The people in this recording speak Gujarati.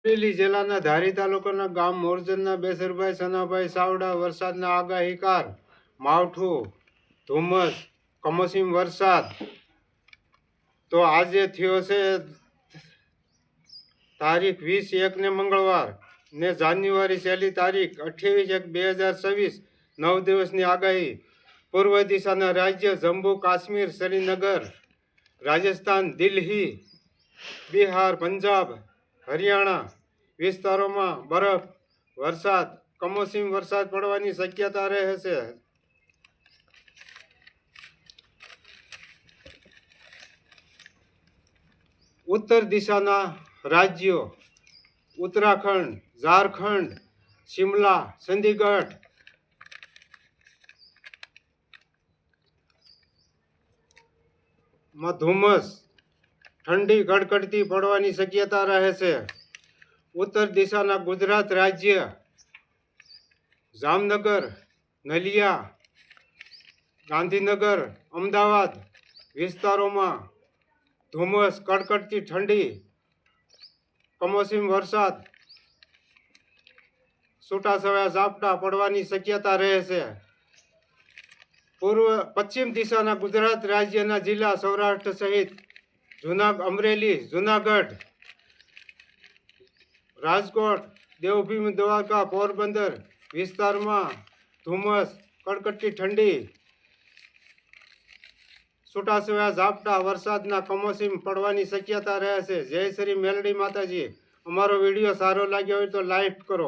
અમરેલી જિલ્લાના ધારી તાલુકાના ગામ મોરજનના બેસરભાઈ સનાભાઈ સાવડા વરસાદના આગાહીકાર માવઠું ધુમ્મસ કમોસમી વરસાદ તો આજે થયો છે તારીખ 20/1 ને મંગળવાર ને જાન્યુઆરી છેલ્લી તારીખ 28/1/2026 9 દિવસની આગાહી પૂર્વ દિશાના રાજ્ય જમ્મુ કાશ્મીર શ્રીનગર રાજસ્થાન દિલ્હી બિહાર પંજાબ હરિયાણા વિસ્તારોમાં બરફ વરસાદ કમોસમી વરસાદ પડવાની શક્યતા રહે છે। ઉત્તર દિશાના રાજ્યો ઉત્તરાખંડ ઝારખંડ શિમલા ચંદીગઢ માં ધુમ્મસ ઠંડી કડકડતી પડવાની શક્યતા રહે છે। ઉત્તર દિશાના ગુજરાત રાજ્ય જામનગર નલિયા ગાંધીનગર અમદાવાદ વિસ્તારોમાં ધુમ્મસ કડકડતી ઠંડી કમોસમી વરસાદ છૂટાછવાયા ઝાપટા પડવાની શક્યતા રહે છે। પશ્ચિમ દિશાના ગુજરાત રાજ્યના જિલ્લા સૌરાષ્ટ્ર સહિત અમરેલી જુનાગઢ રાજકોટ દેવભૂમિ દ્વારકા પોરબંદર વિસ્તારમાં ધુમ્મસ કડકડતી ઠંડી છૂટાછવાયા ઝાપટા વરસાદના કમોસમી પડવાની શક્યતા રહે છે। જય શ્રી મેલડી માતાજી। અમારો વિડીયો સારો લાગ્યો હોય તો લાઈક કરો।